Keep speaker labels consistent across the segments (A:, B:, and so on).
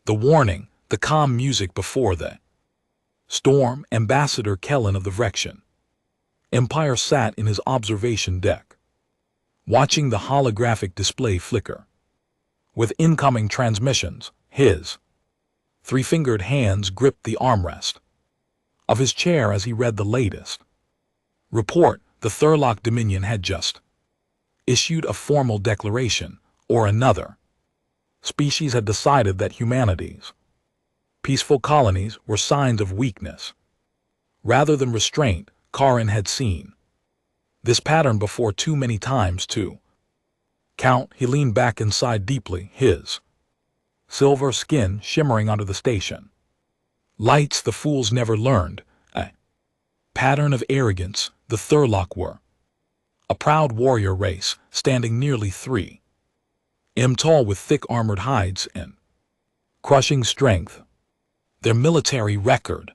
A: The warning, the calm music before the storm, Ambassador Kellen of the Vrection Empire sat in his observation deck, watching the holographic display flicker. With incoming transmissions, his three-fingered hands gripped the armrest of his chair as he read the latest report. The Thurlock Dominion had just issued a formal declaration, or another species had decided that humanity's peaceful colonies were signs of weakness rather than restraint. Karin had seen this pattern before too many times to count. He leaned back inside deeply, his silver skin shimmering under the station lights. The fools never learned a pattern of arrogance. The Thurlock were a proud warrior race, standing nearly 3 m tall with thick armored hides and crushing strength. Their military record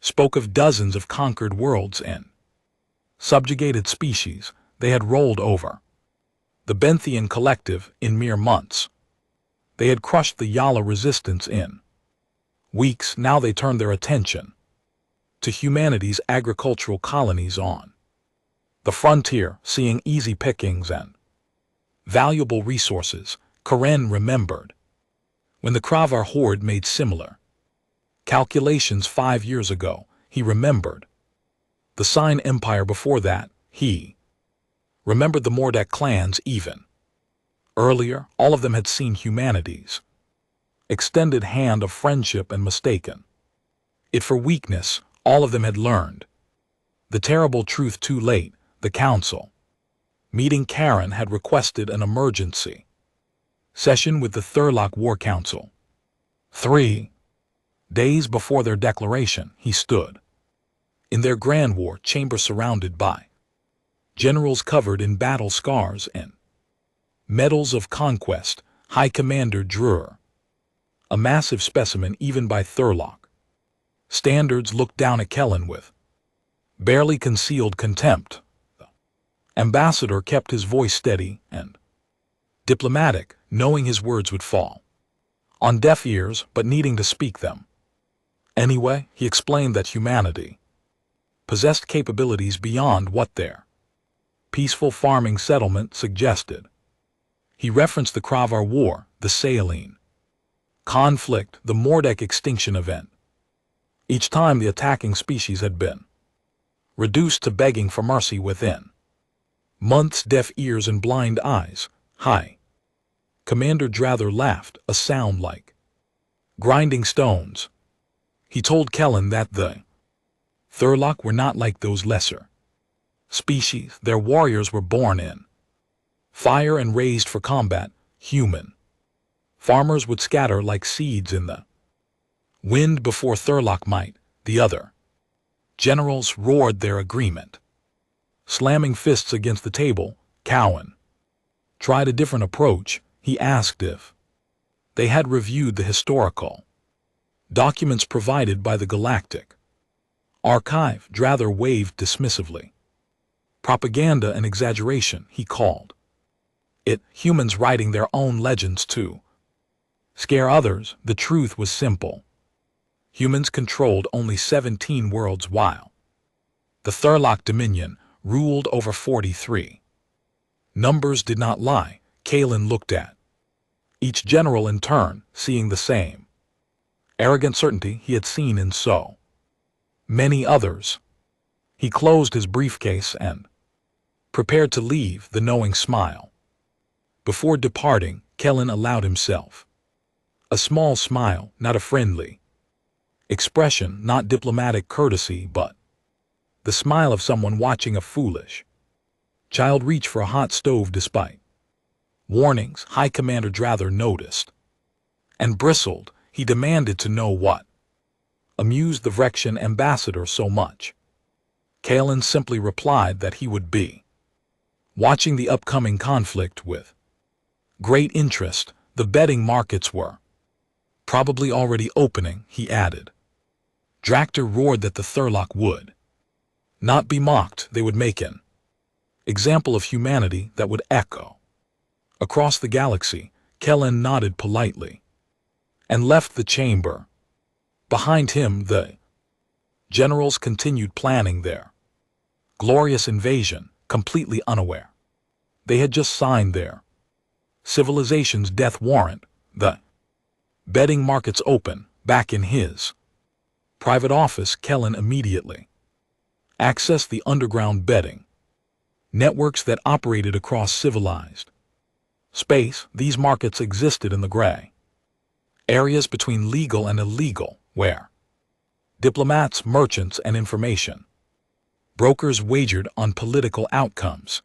A: spoke of dozens of conquered worlds and subjugated species. They had rolled over the Benthian collective in mere months. They had crushed the Yala resistance in weeks. Now they turned their attention to humanity's agricultural colonies on the frontier, seeing easy pickings and valuable resources. Karen remembered when the Kravar horde made similar calculations 5 years ago. He remembered the Sign Empire before that. He remembered the Mordek clans even earlier. All of them had seen humanity's extended hand of friendship and mistaken it for weakness. All of them had learned the terrible truth too late. The council meeting. Karen had requested an emergency session with the Thurlock War Council. 3 days before their declaration, he stood in their grand war chamber surrounded by generals covered in battle scars and medals of conquest. High Commander Druer, a massive specimen even by Thurlock standards, looked down at Kellen with barely concealed contempt. The ambassador kept his voice steady and diplomatic, knowing his words would fall on deaf ears, but needing to speak them anyway. He explained that humanity possessed capabilities beyond what their peaceful farming settlement suggested. He referenced the Kravar War, the Saline conflict, the Mordek extinction event. Each time the attacking species had been reduced to begging for mercy within months. Deaf ears and blind eyes. High Commander Drather laughed, a sound like grinding stones. He told Kellen that the Thurlock were not like those lesser species. Their warriors were born in fire and raised for combat. Human farmers would scatter like seeds in the wind before Thurlock might. The other generals roared their agreement, slamming fists against the table. Cowan tried a different approach. He asked if they had reviewed the historical documents provided by the Galactic Archive. Drather waved dismissively. Propaganda and exaggeration, he called it. Humans writing their own legends to scare others. The truth was simple. Humans controlled only 17 worlds while the Thurlock Dominion ruled over 43. Numbers did not lie. Kalen looked at each general in turn, seeing the same arrogant certainty he had seen in so many others. He closed his briefcase and prepared to leave, the knowing smile. Before departing, Kellen allowed himself a small smile, not a friendly expression, not diplomatic courtesy, but the smile of someone watching a foolish child reach for a hot stove. Despite warnings, High Commander Drather noticed and bristled. He demanded to know what amused the Vrection ambassador so much. Kalen simply replied that he would be watching the upcoming conflict with great interest. The betting markets were probably already opening, he added. Drather roared that the Thurlock would not be mocked. They would make an example of humanity that would echo across the galaxy. Kellen nodded politely. and left the chamber. Behind him, the generals continued planning their glorious invasion, completely unaware. They had just signed their civilization's death warrant, the betting markets open. Back in his private office, Kellen immediately accessed the underground betting networks that operated across civilized space. These markets existed in the gray areas between legal and illegal, where diplomats, merchants, and information brokers wagered on political outcomes,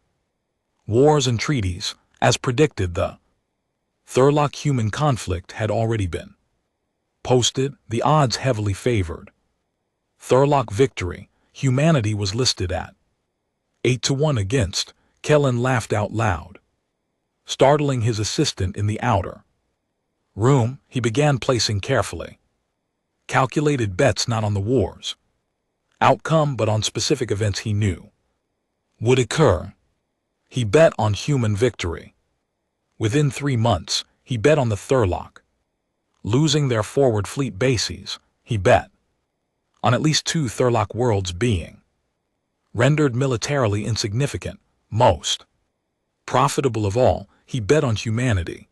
A: wars, and treaties. As predicted, the Thurlock-human conflict had already been posted, the odds heavily favored Thurlock victory. Humanity was listed at 8-1 against. Kellen laughed out loud, startling his assistant in the outer room. He began placing carefully calculated bets, not on the war's outcome but on specific events he knew would occur. He bet on human victory. Within 3 months, he bet on the Thurlock losing their forward fleet bases. He bet on at least 2 Thurlock worlds being rendered militarily insignificant. Most profitable of all, he bet on humanity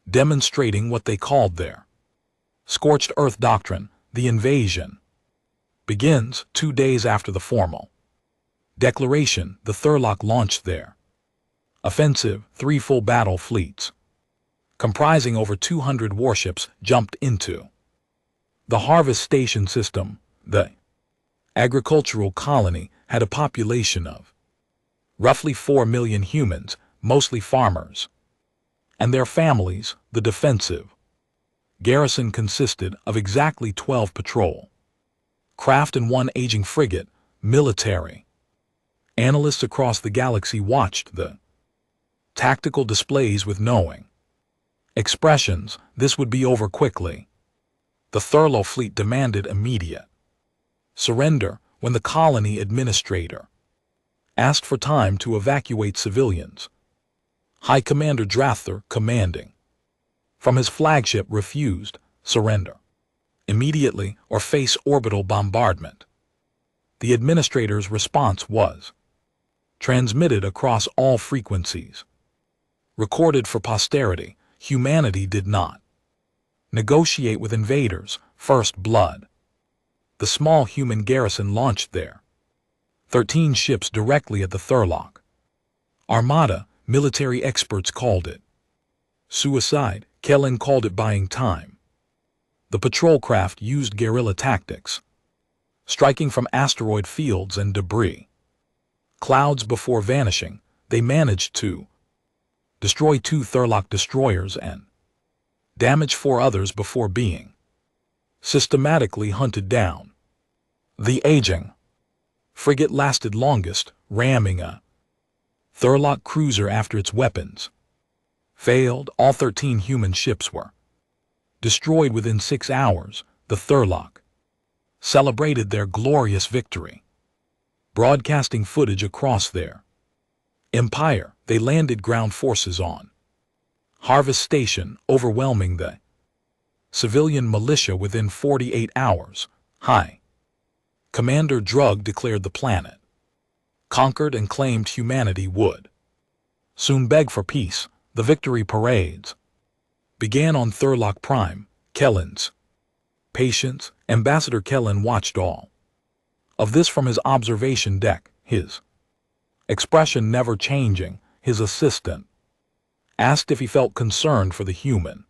A: demonstrating what they called their scorched earth doctrine. The invasion begins 2 days after the formal declaration. The Thurlock launched their offensive. 3 full battle fleets comprising over 200 warships jumped into the harvest station system. The agricultural colony had a population of roughly 4 million humans, mostly farmers, and their families. The defensive garrison consisted of exactly 12 patrol craft and 1 aging frigate. Military analysts across the galaxy watched the tactical displays with knowing expressions. This would be over quickly. The Thurlock fleet demanded immediate surrender when the colony administrator asked for time to evacuate civilians. High Commander Drather, commanding from his flagship, refused surrender immediately or face orbital bombardment. The administrator's response was transmitted across all frequencies, recorded for posterity. Humanity did not negotiate with invaders. First blood. The small human garrison launched their 13 ships directly at the Thurlock armada. Military experts called it suicide. Kellen called it buying time. The patrol craft used guerrilla tactics, striking from asteroid fields and debris clouds before vanishing. They managed to destroy 2 Thurlock destroyers and damage 4 others before being systematically hunted down. The aging frigate lasted longest, ramming a Thurlock cruiser after its weapons failed. All 13 human ships were destroyed within 6 hours. The Thurlock celebrated their glorious victory, broadcasting footage across their empire. They landed ground forces on Harvest Station, overwhelming the civilian militia within 48 hours. High Commander Drug declared the planet conquered and claimed humanity would soon beg for peace. The victory parades began on Thurlock Prime. Kellen's patience. Ambassador Kellen watched all of this from his observation deck, his expression never changing. His assistant asked if he felt concerned for the human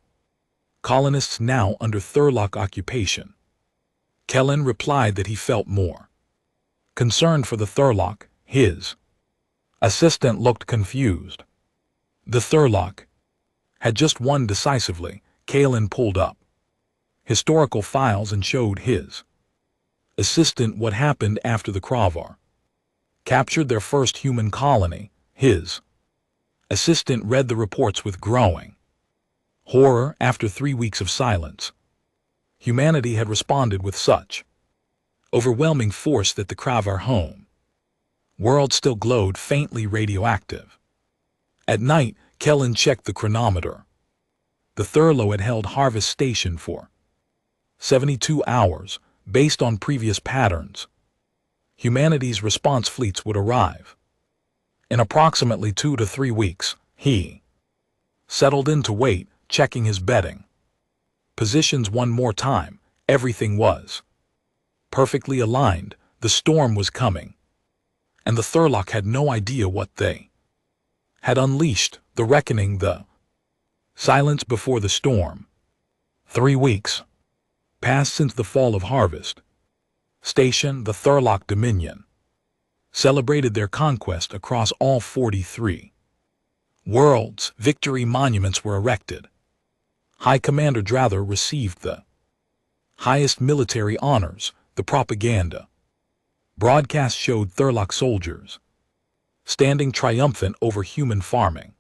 A: colonists now under Thurlock occupation. Kellen replied that he felt more concerned for the Thurlock. His assistant looked confused. The Thurlock had just won decisively. Kellen pulled up historical files and showed his assistant what happened after the Kravar captured their first human colony. His assistant read the reports with growing horror. After 3 weeks of silence, humanity had responded with such overwhelming force that the Kravar home world still glowed faintly radioactive. At night, Kellen checked the chronometer. The Thurlow had held Harvest Station for 72 hours, based on previous patterns. Humanity's response fleets would arrive. In approximately 2 to 3 weeks, he settled in to wait, checking his bedding positions one more time. Everything was perfectly aligned. The storm was coming, and the Thurlock had no idea what they had unleashed. The reckoning, the silence before the storm. 3 weeks passed since the fall of Harvest Station. The Thurlock Dominion celebrated their conquest across all 43 worlds. Victory monuments were erected. High Commander Drather received the highest military honors. The propaganda broadcast showed Thurlock soldiers standing triumphant over human farming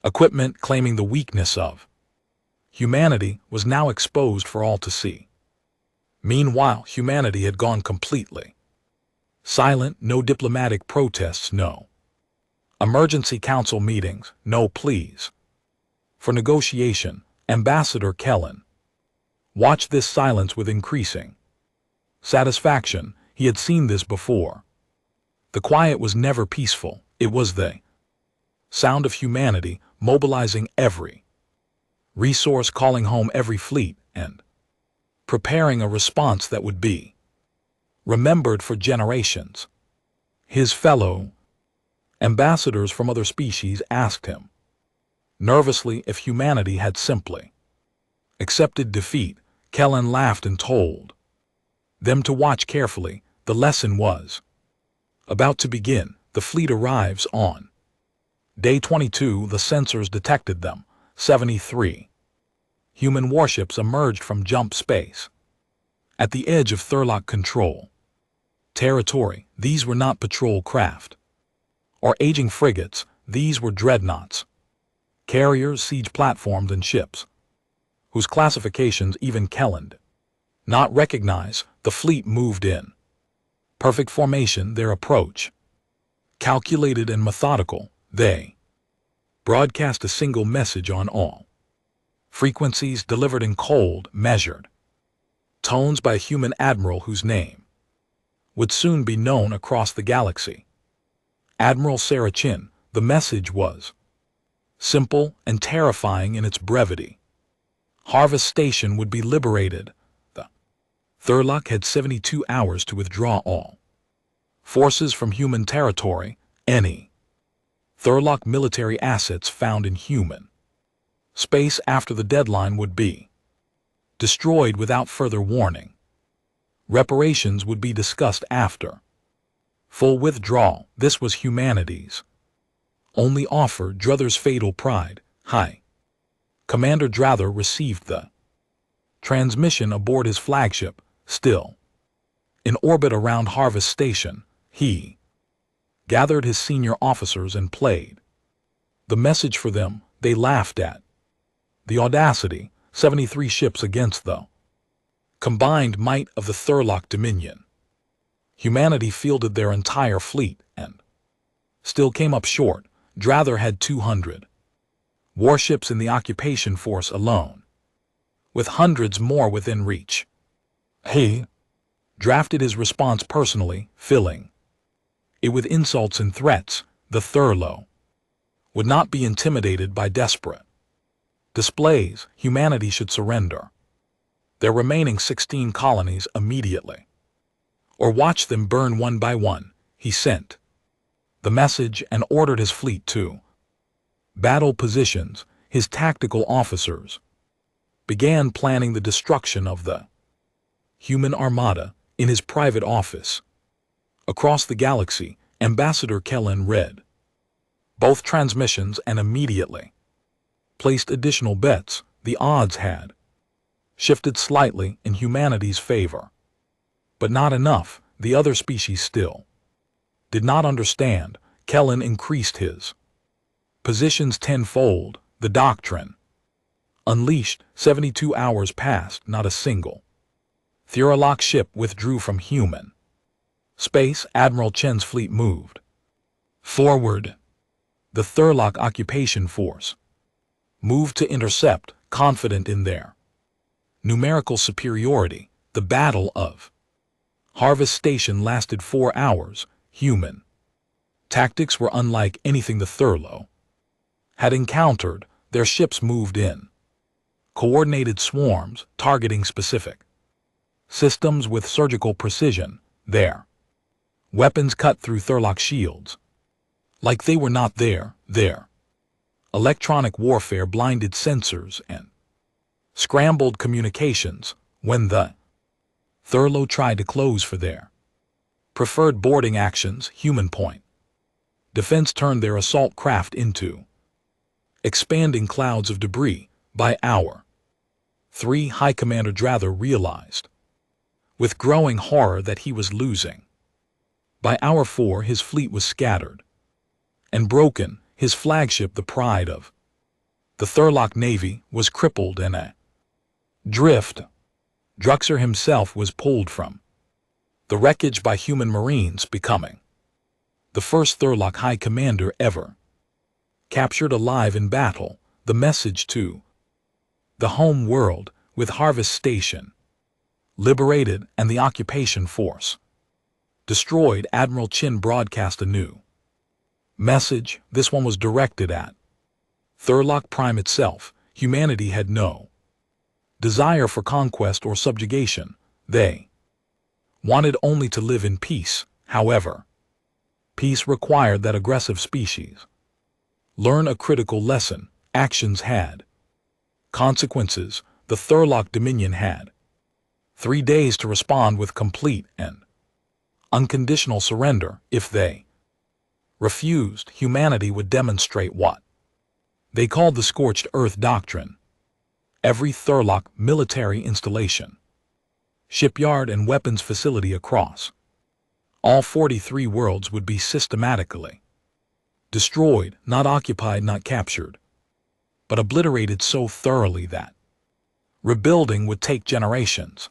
A: equipment, claiming the weakness of humanity was now exposed for all to see. Meanwhile, humanity had gone completely silent. No diplomatic protests, no emergency council meetings, no pleas for negotiation. Ambassador Kellen watched this silence with increasing satisfaction. He had seen this before. The quiet was never peaceful. It was the sound of humanity mobilizing every resource, calling home every fleet, and preparing a response that would be remembered for generations. His fellow ambassadors from other species asked him nervously if humanity had simply accepted defeat. Kellen laughed and told them to watch carefully. The lesson was about to begin. The fleet arrives on day 22. The sensors detected them. 73 human warships emerged from jump space at the edge of Thurlock control territory. These were not patrol craft or aging frigates. These were dreadnoughts, carriers, siege platforms, and ships whose classifications even Kellen did not recognize. The fleet moved in perfect formation. Their approach calculated and methodical. They broadcast a single message on all frequencies, delivered in cold, measured tones by a human admiral whose name would soon be known across the galaxy. Admiral Sarachin. The message was simple and terrifying in its brevity. Harvest Station would be liberated. The Thurlock had 72 hours to withdraw all forces from human territory. Any Thurlock military assets found in human space after the deadline would be destroyed without further warning. Reparations would be discussed after full withdrawal. This was humanity's only offer. Druther's fatal pride. High Commander Drather received the transmission aboard his flagship. Still in orbit around Harvest Station, he gathered his senior officers and played the message for them. They laughed at the audacity. 73 ships against the combined might of the Thurlock Dominion. Humanity fielded their entire fleet and still came up short. Drather had 200 warships in the occupation force alone, with hundreds more within reach. He drafted his response personally, filling it with insults and threats. The Thurlow would not be intimidated by desperate displays. Humanity should surrender their remaining 16 colonies immediately, or watch them burn one by one. He sent the message and ordered his fleet to battle positions. His tactical officers began planning the destruction of the human armada. In his private office across the galaxy, Ambassador Kellen read both transmissions and immediately placed additional bets. The odds had shifted slightly in humanity's favor, but not enough. The other species still did not understand. Kellen increased his positions tenfold. The doctrine unleashed. 72 hours passed. Not a single Thurlock ship withdrew from human space. Admiral Chen's fleet moved forward. The Thurlock occupation force moved to intercept. confident in their numerical superiority. The Battle of Harvest Station lasted 4 hours. Human tactics were unlike anything the Thurlow had encountered. Their ships moved in coordinated swarms, targeting specific systems with surgical precision. Their weapons cut through Thurlock shields like they were not there. Their electronic warfare blinded sensors and scrambled communications. When the Thurlow tried to close for their preferred boarding actions, human point defense turned their assault craft into expanding clouds of debris. By hour 3, High Commander Drather realized with growing horror that he was losing. By hour 4, his fleet was scattered and broken. His flagship, the pride of the Thurlock Navy, was crippled and adrift. Druxer himself was pulled from the wreckage by human marines, becoming the first Thurlock High Commander ever captured alive in battle. The message to the home world, with Harvest Station liberated and the occupation force destroyed, Admiral Chin broadcast a new message. This one was directed at Thurlock Prime itself. Humanity had no desire for conquest or subjugation. They wanted only to live in peace. However, peace required that aggressive species learn a critical lesson. Actions had consequences. The Thurlock Dominion had 3 days to respond with complete and unconditional surrender. If they refused, humanity would demonstrate what they called the Scorched Earth Doctrine. Every Thurlock military installation, shipyard, and weapons facility across all 43 worlds would be systematically destroyed, not occupied, not captured, but obliterated so thoroughly that rebuilding would take generations.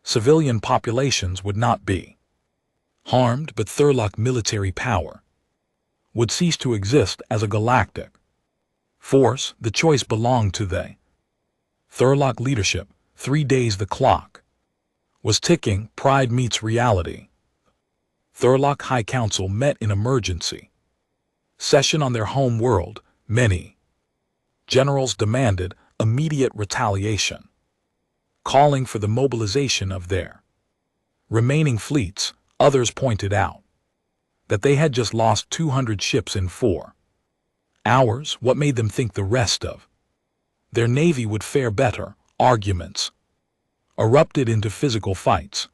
A: Civilian populations would not be harmed, but Thurlock military power would cease to exist as a galactic force. The choice belonged to the Thurlock leadership. 3 days the clock was ticking. Pride meets reality. Thurlock High Council met in emergency session on their home world. Many generals demanded immediate retaliation, calling for the mobilization of their remaining fleets. Others pointed out that they had just lost 200 ships in 4 hours. What made them think the rest of their navy would fare better? Arguments erupted into physical fights.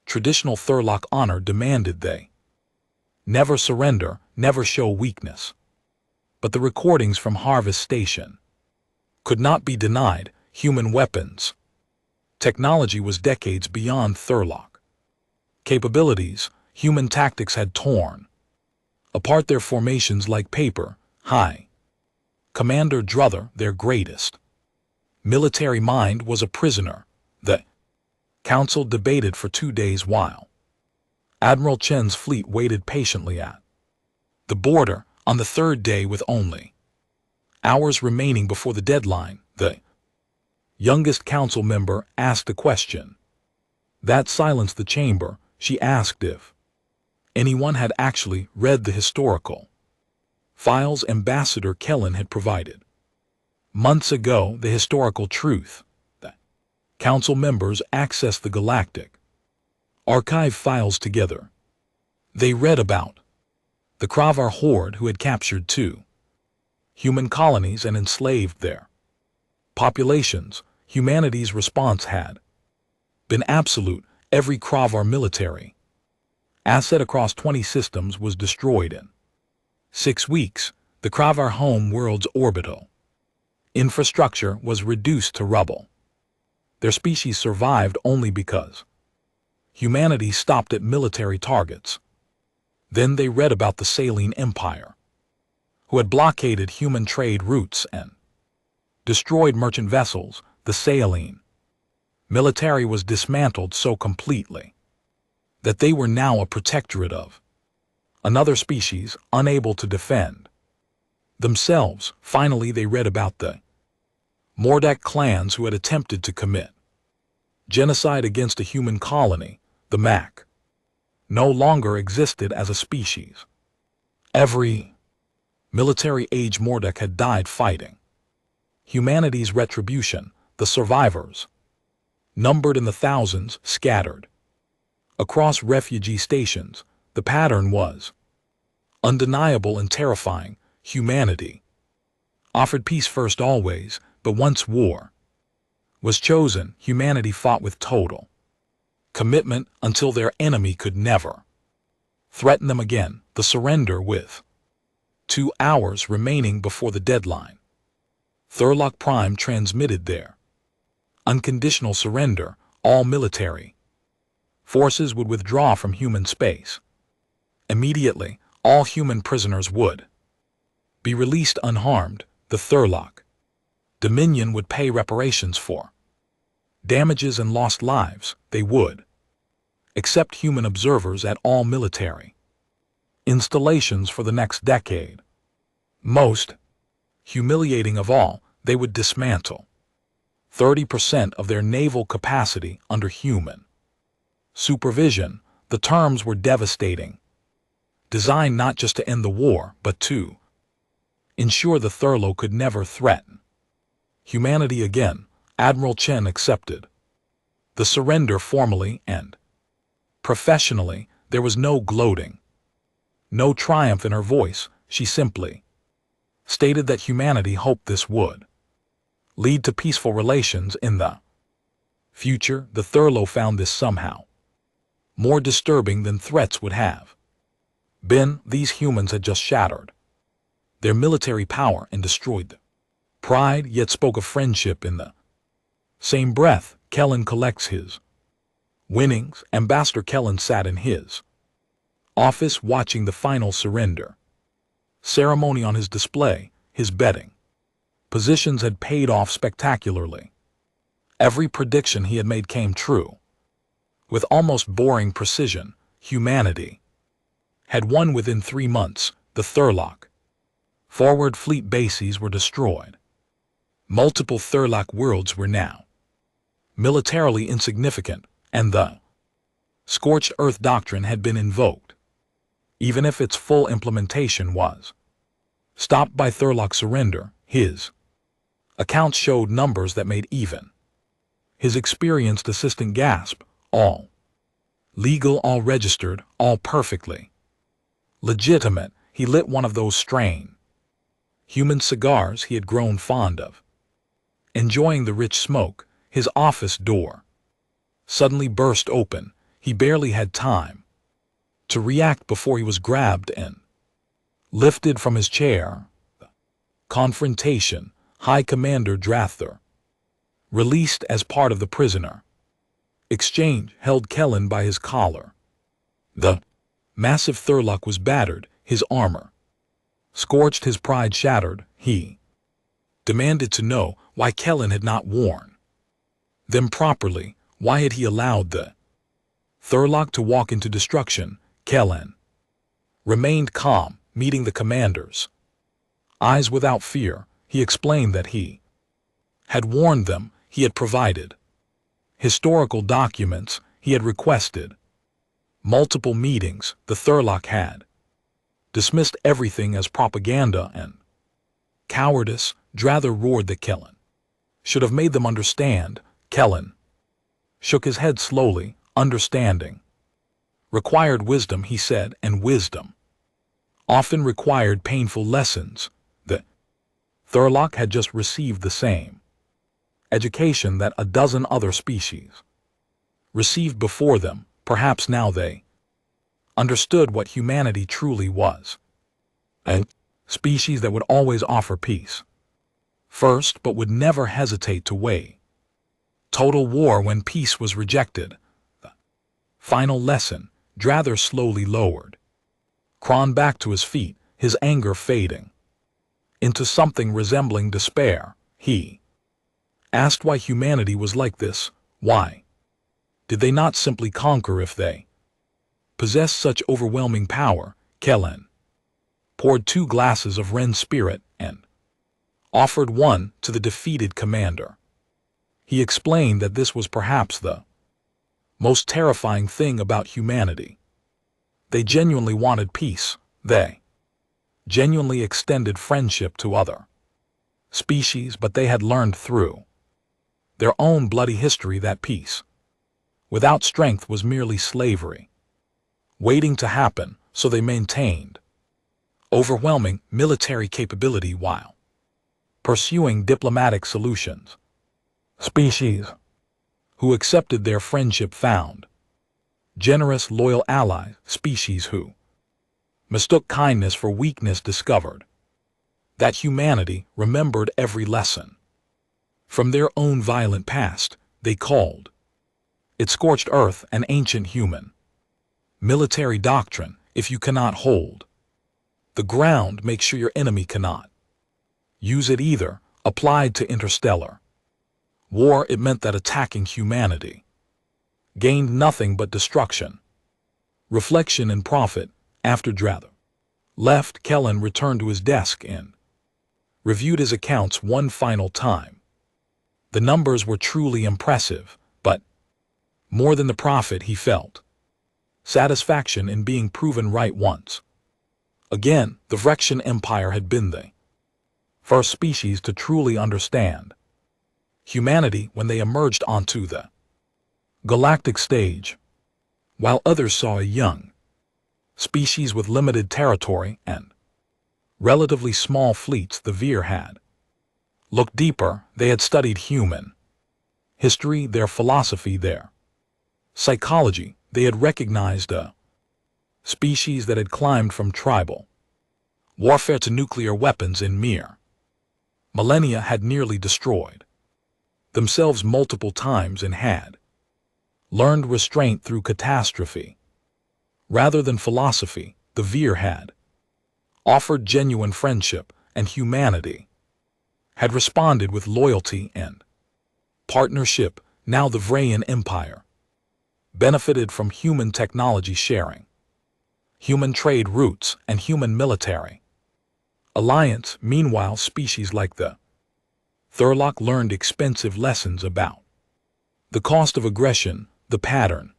A: Traditional Thurlock honor demanded they never surrender, never show weakness. But the recordings from Harvest Station could not be denied. Human weapons technology was decades beyond Thurlock capabilities. Human tactics had torn apart their formations like paper. High Commander Druther, their greatest military mind, was a prisoner. The council debated for 2 days while Admiral Chen's fleet waited patiently at the border. On the 3rd day, with only hours remaining before the deadline, the youngest council member asked a question that silenced the chamber. She asked if anyone had actually read the historical files Ambassador Kellen had provided months ago. The historical truth that council members accessed the galactic archive files together. They read about the Kravar horde who had captured 2 human colonies and enslaved their populations. Humanity's response had been absolute. Every Kravar military asset across 20 systems was destroyed in 6 weeks. The Kravar home world's orbital infrastructure was reduced to rubble. Their species survived only because humanity stopped at military targets. Then they read about the Saline Empire, who had blockaded human trade routes and destroyed merchant vessels. The Saline military was dismantled so completely that they were now a protectorate of another species, unable to defend themselves. Finally, they read about the Mordek clans who had attempted to commit genocide against a human colony, the Mac, no longer existed as a species. Every military-age Mordek had died fighting. Humanity's retribution, the survivors, numbered in the thousands, scattered across refugee stations. The pattern was undeniable and terrifying. Humanity offered peace first always, but once war was chosen, humanity fought with total commitment until their enemy could never threaten them again. The surrender with 2 hours remaining before the deadline. Thurlock Prime transmitted their unconditional surrender. All military forces would withdraw from human space. Immediately, all human prisoners would be released unharmed. The Thurlock Dominion would pay reparations for damages and lost lives. They would accept human observers at all military installations for the next decade. Most humiliating of all, they would dismantle 30% of their naval capacity under human supervision. The terms were devastating, designed not just to end the war, but to ensure the Thurlock could never threaten humanity again. Admiral Chen accepted the surrender formally and professionally. There was no gloating, no triumph in her voice. She simply stated that humanity hoped this would lead to peaceful relations in the future. The Thurlock found this somehow more disturbing than threats would have been. These humans had just shattered their military power and destroyed their pride, yet spoke of friendship in the same breath. Kellen collects his winnings. Ambassador Kellen sat in his office watching the final surrender ceremony on his display. His betting positions had paid off spectacularly. Every prediction he had made came true. With almost boring precision, humanity had won within 3 months. The Thurlock forward fleet bases were destroyed. Multiple Thurlock worlds were now militarily insignificant, and the scorched earth doctrine had been invoked, even if its full implementation was stopped by Thurlock's surrender. His accounts showed numbers that made even his experienced assistant gasp. All legal, all registered, all perfectly legitimate. He lit one of those strange human cigars he had grown fond of. Enjoying the rich smoke, his office door suddenly burst open. He barely had time to react before he was grabbed and lifted from his chair. Confrontation. High Commander Drather, released as part of the prisoner exchange, held Kellen by his collar. The massive Thurlock was battered, his armor scorched, his pride shattered. He demanded to know why Kellen had not warned them properly. Why had he allowed the Thurlock to walk into destruction? Kellen remained calm, meeting the commander's eyes without fear. He explained that he had warned them. He had provided historical documents. He had requested multiple meetings. The Thurlock had dismissed everything as propaganda and cowardice. Drather roared that Kellen should have made them understand. Kellen shook his head slowly. Understanding required wisdom, he said, and wisdom often required painful lessons. The Thurlock had just received the same education that a dozen other species received before them. Perhaps now they understood what humanity truly was. A species that would always offer peace first, but would never hesitate to wage total war when peace was rejected. The final lesson. Drather slowly lowered Kron back to his feet, his anger fading into something resembling despair. He asked why humanity was like this. Why did they not simply conquer if they possessed such overwhelming power? Kellen poured 2 glasses of Ren spirit and offered one to the defeated commander. He explained that this was perhaps the most terrifying thing about humanity. They genuinely wanted peace. They genuinely extended friendship to other species, but they had learned through their own bloody history that peace without strength was merely slavery, waiting to happen, so they maintained overwhelming military capability while pursuing diplomatic solutions. Species who accepted their friendship found generous, loyal allies. Species who mistook kindness for weakness discovered that humanity remembered every lesson from their own violent past. They called it scorched earth, an ancient human military doctrine. If you cannot hold the ground, make sure your enemy cannot use it either. Applied to interstellar war, it meant that attacking humanity gained nothing but destruction, reflection, and profit. After Drather left, Kellen returned to his desk and reviewed his accounts one final time. The numbers were truly impressive, but more than the profit, he felt satisfaction in being proven right once again. The Vrexian Empire had been the first species to truly understand humanity when they emerged onto the galactic stage. While others saw a young species with limited territory and relatively small fleets, the Veer had looked deeper. They had studied human history, their philosophy, their psychology. They had recognized a species that had climbed from tribal warfare to nuclear weapons in mere millennia, had nearly destroyed themselves multiple times, and had learned restraint through catastrophe. Rather than philosophy, the Veer had offered genuine friendship, and humanity had responded with loyalty and partnership. Now the Vrexian Empire benefited from human technology sharing, human trade routes, and human military alliance. Meanwhile, species like the Thurlock learned expensive lessons about the cost of aggression. The pattern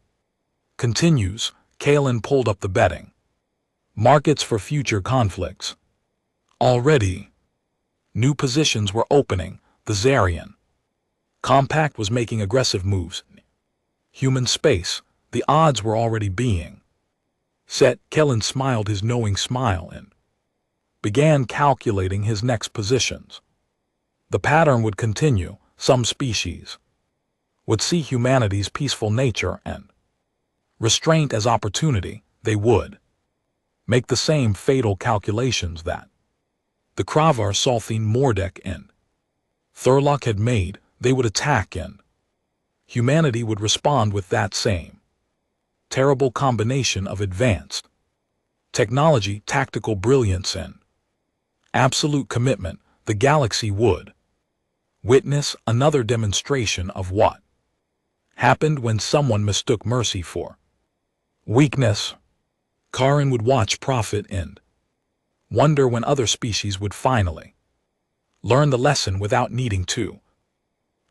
A: continues. Kalen pulled up the betting markets for future conflicts. Already, new positions were opening. The Zarian Compact was making aggressive moves. Human space, the odds were already being set. Kellen smiled his knowing smile and began calculating his next positions. The pattern would continue. Some species would see humanity's peaceful nature and restraint as opportunity. They would make the same fatal calculations that the Kravar, Salthine, Mordek, and Thurlock had made. They would attack, and humanity would respond with that same terrible combination of advanced technology, tactical brilliance, and absolute commitment. The galaxy would witness another demonstration of what happened when someone mistook mercy for weakness. Karen would watch profit and wonder when other species would finally learn the lesson without needing to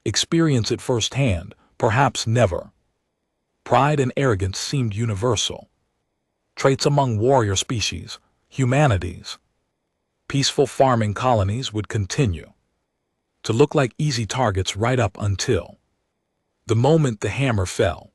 A: experience it firsthand. Perhaps never. Pride and arrogance seemed universal traits among warrior species. Humanity's peaceful farming colonies would continue to look like easy targets right up until the moment the hammer fell.